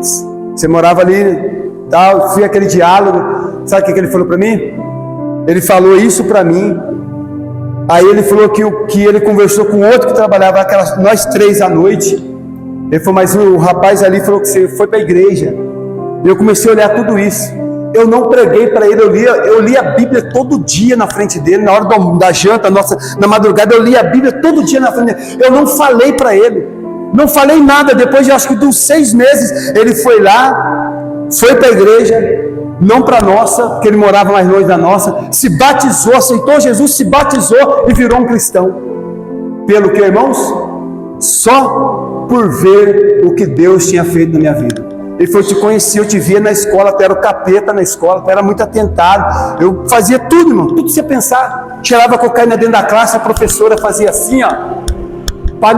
Você morava ali, tal, fui aquele diálogo. Sabe o que ele falou para mim? Ele falou isso para mim. Aí ele falou que ele conversou com outro que trabalhava, nós três à noite. Ele falou, mas o rapaz ali falou que você foi para a igreja. E eu comecei a olhar tudo isso. Eu não preguei para ele, eu li a Bíblia todo dia na frente dele, na hora da janta, na madrugada, eu li a Bíblia todo dia na frente dele. Eu não falei para ele, não falei nada. Depois de acho que de uns 6 meses, ele foi lá, foi para a igreja, não para a nossa, porque ele morava mais longe da nossa, se batizou, aceitou Jesus, se batizou e virou um cristão. Pelo que, irmãos? Só por ver o que Deus tinha feito na minha vida. Ele falou: eu te conheci, eu te via na escola, tu era o capeta na escola, tu era muito atentado, eu fazia tudo, irmão, tudo que você pensar. Tirava cocaína dentro da classe, a professora fazia assim, ó, para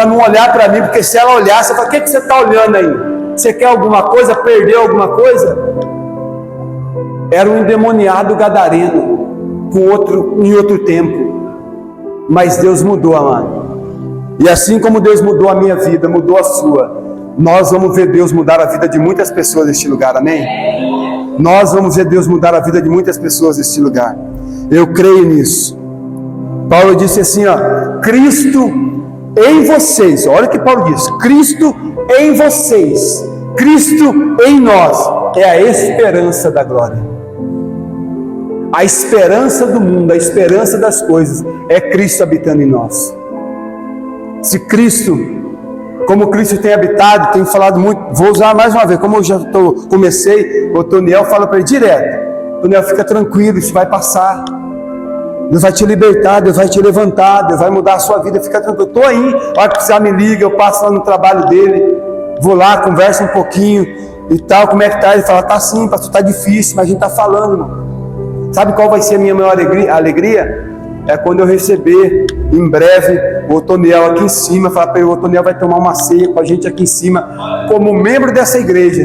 não olhar para mim, porque se ela olhasse, eu falava: o que você está olhando aí? Você quer alguma coisa? Perdeu alguma coisa? Era um endemoniado gadareno, em outro tempo, mas Deus mudou, amado. E assim como Deus mudou a minha vida, mudou a sua, nós vamos ver Deus mudar a vida de muitas pessoas neste lugar, amém? Nós vamos ver Deus mudar a vida de muitas pessoas neste lugar. Eu creio nisso. Paulo disse assim, ó: Cristo em vocês. Olha o que Paulo diz: Cristo em vocês, Cristo em nós, é a esperança da glória. A esperança do mundo, a esperança das coisas, é Cristo habitando em nós. Se Cristo, como Cristo tem habitado, tem falado muito, vou usar mais uma vez, como eu já comecei, o Toniel fala para ele direto: Toniel, fica tranquilo, isso vai passar, Deus vai te libertar, Deus vai te levantar, Deus vai mudar a sua vida, fica tranquilo. Eu estou aí, a hora que precisar me liga, eu passo lá no trabalho dele, vou lá, converso um pouquinho e tal, como é que tá? Ele fala: tá sim, pastor, tá difícil, mas a gente tá falando, irmão. Sabe qual vai ser a minha maior alegria? É quando eu receber em breve o Otoniel aqui em cima, falar para ele: o Otoniel vai tomar uma ceia com a gente aqui em cima, como membro dessa igreja,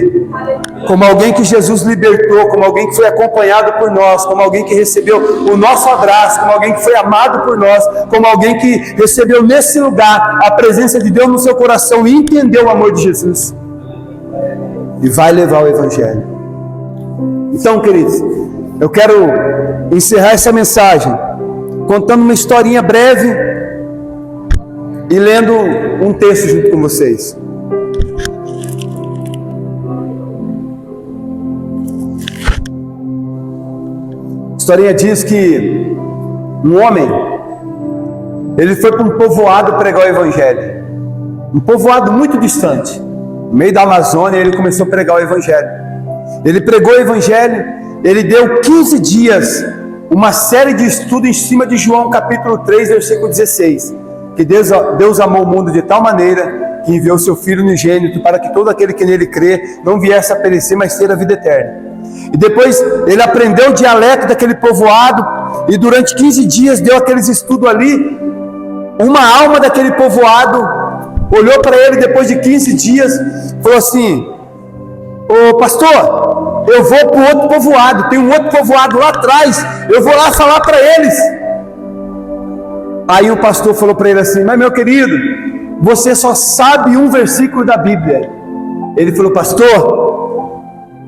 como alguém que Jesus libertou, como alguém que foi acompanhado por nós, como alguém que recebeu o nosso abraço, como alguém que foi amado por nós, como alguém que recebeu nesse lugar a presença de Deus no seu coração e entendeu o amor de Jesus e vai levar o Evangelho. Então, queridos, eu quero encerrar essa mensagem contando uma historinha breve e lendo um texto junto com vocês. A historinha diz que um homem, ele foi para um povoado pregar o Evangelho, um povoado muito distante, no meio da Amazônia. Ele começou a pregar o Evangelho. Ele pregou o Evangelho, ele deu 15 dias, uma série de estudo em cima de João capítulo 3, versículo 16, que Deus amou o mundo de tal maneira que enviou seu Filho unigênito para que todo aquele que nele crê não viesse a perecer, mas ter a vida eterna. E depois ele aprendeu o dialeto daquele povoado e durante 15 dias deu aqueles estudos ali. Uma alma daquele povoado olhou para ele depois de 15 dias, falou assim: ô pastor, eu vou para o outro povoado, tem um outro povoado lá atrás, eu vou lá falar para eles. Aí o pastor falou para ele assim: mas meu querido, você só sabe um versículo da Bíblia. Ele falou: pastor,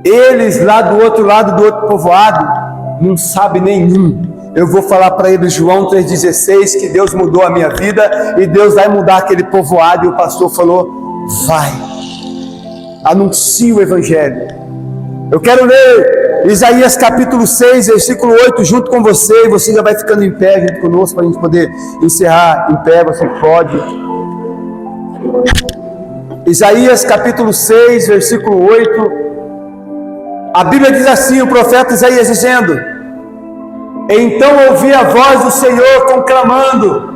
eles lá do outro lado do outro povoado não sabem nenhum. Eu vou falar para eles João 3,16, que Deus mudou a minha vida e Deus vai mudar aquele povoado. E o pastor falou: vai, anuncie o Evangelho. Eu quero ler Isaías capítulo 6, versículo 8 junto com você, e você já vai ficando em pé junto conosco para a gente poder encerrar em pé. Você pode. Isaías capítulo 6, versículo 8. A Bíblia diz assim, o profeta Isaías dizendo: então ouvi a voz do Senhor conclamando: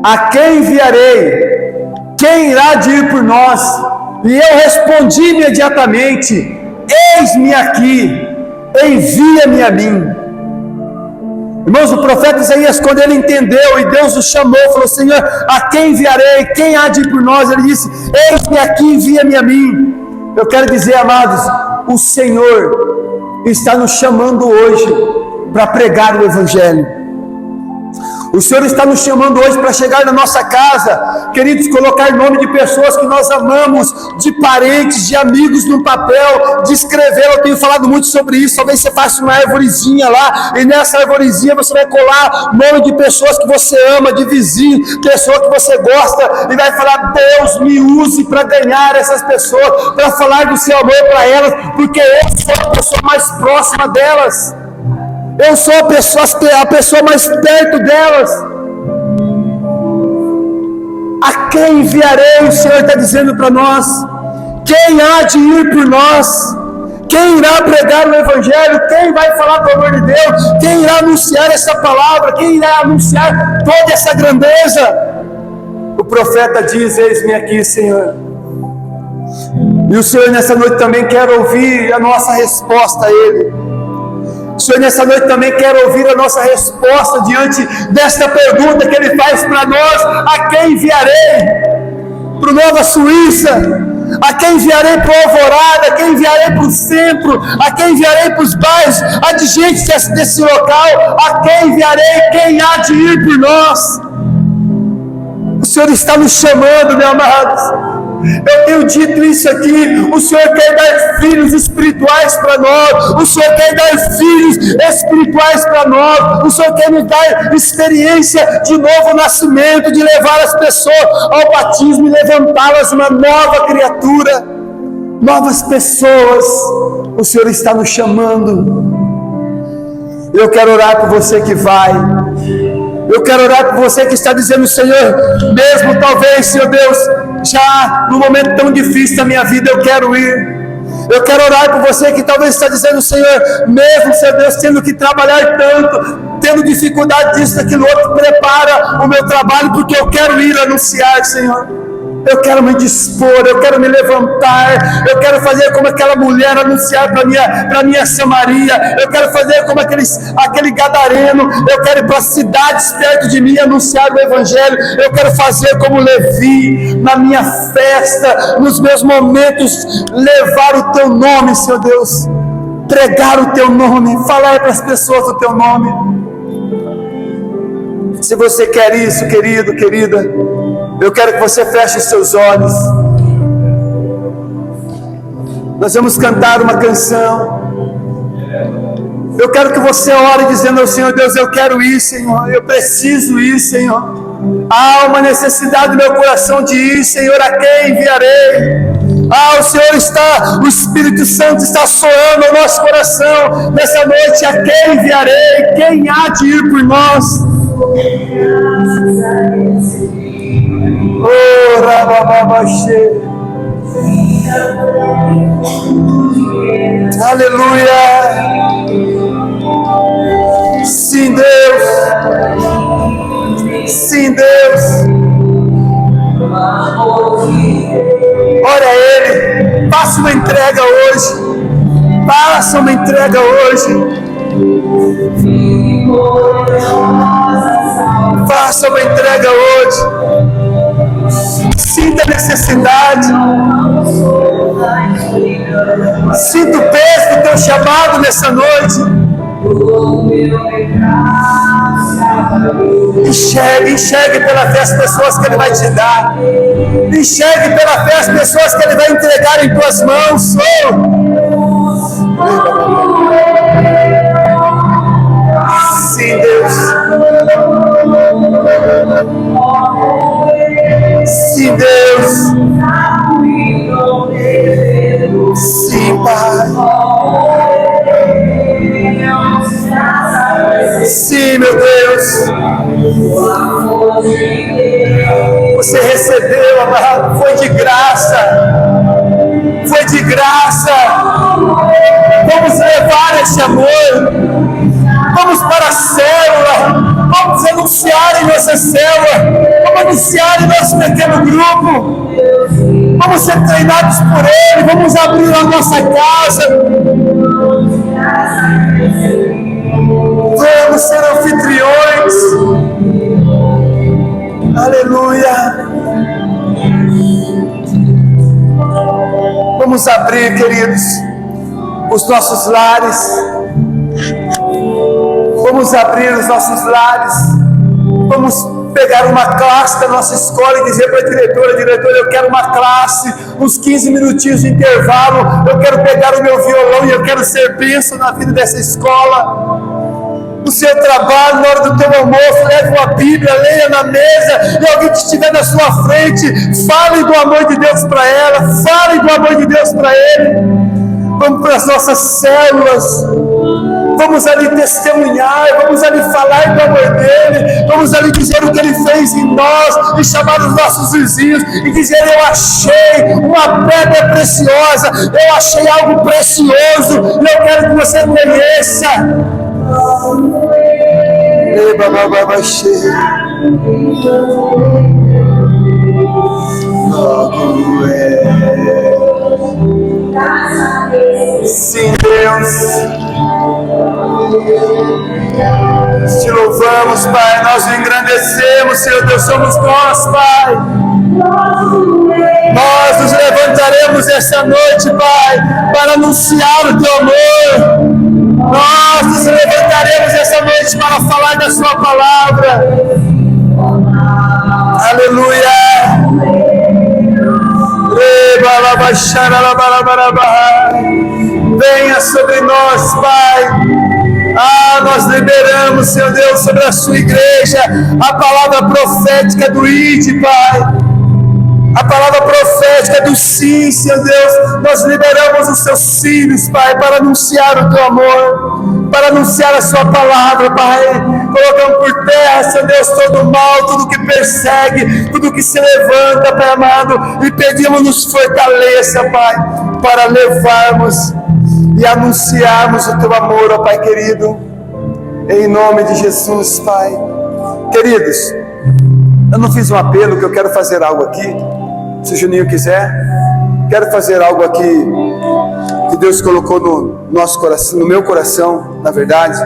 a quem enviarei? Quem irá de ir por nós? E eu respondi imediatamente: eis-me aqui, envia-me a mim. Irmãos, o profeta Isaías, quando ele entendeu e Deus o chamou, falou: Senhor, a quem enviarei? Quem há de ir por nós? Ele disse: eis-me aqui, envia-me a mim. Eu quero dizer, amados, o Senhor está nos chamando hoje para pregar o Evangelho. O Senhor está nos chamando hoje para chegar na nossa casa, queridos, colocar nome de pessoas que nós amamos, de parentes, de amigos no papel, de escrever. Eu tenho falado muito sobre isso. Talvez você faça uma arvorezinha lá, e nessa arvorezinha você vai colar nome de pessoas que você ama, de vizinho, pessoa que você gosta, e vai falar: Deus, me use para ganhar essas pessoas, para falar do seu amor para elas, porque eu sou a pessoa mais próxima delas. Eu sou a pessoa mais perto delas. A quem enviarei? O Senhor está dizendo para nós. Quem há de ir por nós? Quem irá pregar o Evangelho? Quem vai falar do amor de Deus? Quem irá anunciar essa palavra? Quem irá anunciar toda essa grandeza? O profeta diz: eis-me aqui, Senhor. E o Senhor nessa noite também quer ouvir a nossa resposta a Ele. O Senhor nessa noite também quer ouvir a nossa resposta diante desta pergunta que Ele faz para nós: a quem enviarei? Para o Nova Suíça? A quem enviarei para o Alvorada? A quem enviarei para o centro? A quem enviarei para os bairros adjacentes desse local? A quem enviarei? Quem há de ir por nós? O Senhor está nos chamando, meus amados. Eu tenho dito isso aqui. O Senhor quer dar filhos espirituais para nós. O Senhor quer dar filhos espirituais para nós. O Senhor quer nos dar experiência de novo nascimento, de levar as pessoas ao batismo e levantá-las uma nova criatura, novas pessoas. O Senhor está nos chamando. Eu quero orar por você que vai. Eu quero orar por você que está dizendo: Senhor, mesmo talvez, Senhor Deus, já no momento tão difícil da minha vida, eu quero ir. Eu quero orar por você que talvez está dizendo: Senhor, mesmo, Senhor Deus, tendo que trabalhar tanto, tendo dificuldade disso, daquilo outro, prepara o meu trabalho, porque eu quero ir anunciar, Senhor. Eu quero me dispor, eu quero me levantar, eu quero fazer como aquela mulher, anunciar para minha Samaria. Eu quero fazer como aquele gadareno. Eu quero ir para as cidades perto de mim anunciar o Evangelho. Eu quero fazer como Levi, na minha festa, nos meus momentos, levar o teu nome, Senhor Deus, pregar o teu nome, falar para as pessoas o teu nome. Se você quer isso, querido, querida, eu quero que você feche os seus olhos. Nós vamos cantar uma canção. Eu quero que você ore dizendo ao Senhor: Deus, eu quero ir, Senhor. Eu preciso ir, Senhor. Há uma necessidade no meu coração de ir, Senhor. A quem enviarei? O Senhor está, o Espírito Santo está soando ao nosso coração nessa noite. A quem enviarei? Quem há de ir por nós? Oh, Rabababaxê. Aleluia. Sim, Deus. Sim, Deus. Ora a Ele. Faça uma entrega hoje. Faça uma entrega hoje. Faça uma entrega hoje. Sinta a necessidade. Sinta o peso do teu chamado nessa noite. Enxergue pela fé as pessoas que Ele vai te dar. Enxergue pela fé as pessoas que Ele vai entregar em tuas mãos. Sim, Deus. Sim, Deus. Sim, Pai. Sim, meu Deus. Você recebeu, amado, foi de graça. Foi de graça. Vamos levar esse amor. Vamos para a célula. Vamos anunciar em nossa célula. Vamos anunciar em nosso pequeno grupo. Vamos ser treinados por Ele. Vamos abrir a nossa casa. Vamos ser anfitriões. Aleluia. Vamos abrir, queridos, os nossos lares. Vamos abrir os nossos lares. Vamos pegar uma classe da nossa escola e dizer para a diretora: diretora, eu quero uma classe, uns 15 minutinhos de intervalo, eu quero pegar o meu violão e eu quero ser bênção na vida dessa escola. No seu trabalho, na hora do teu almoço, leve uma Bíblia, leia na mesa, e alguém que estiver na sua frente, fale do amor de Deus para ela, fale do amor de Deus para ele. Vamos para as nossas células, vamos ali testemunhar, vamos ali falar do amor dele, vamos ali dizer o que ele fez em nós, e chamar os nossos vizinhos e dizer: eu achei uma pedra preciosa, eu achei algo precioso, e eu quero que você conheça. Sim, Deus, te louvamos, Pai, nós o engrandecemos, Senhor Deus, somos nós, Pai. Nós nos levantaremos essa noite, Pai, para anunciar o teu amor. Nós nos levantaremos essa noite para falar da sua palavra. Aleluia. Venha sobre nós, Pai. Nós liberamos, Senhor Deus, sobre a sua igreja a palavra profética do ide, Pai. A palavra profética do sim, Senhor Deus. Nós liberamos os seus filhos, Pai, para anunciar o teu amor, para anunciar a sua palavra, Pai. Colocamos por terra, Senhor Deus, todo o mal, tudo que persegue, tudo que se levanta, Pai amado, e pedimos nos fortaleça, Pai, para levarmos e anunciarmos o teu amor, ó Pai querido, em nome de Jesus, Pai. Queridos, eu não fiz um apelo, que eu quero fazer algo aqui. Se o Juninho quiser, quero fazer algo aqui que Deus colocou no nosso coração, no meu coração, na verdade.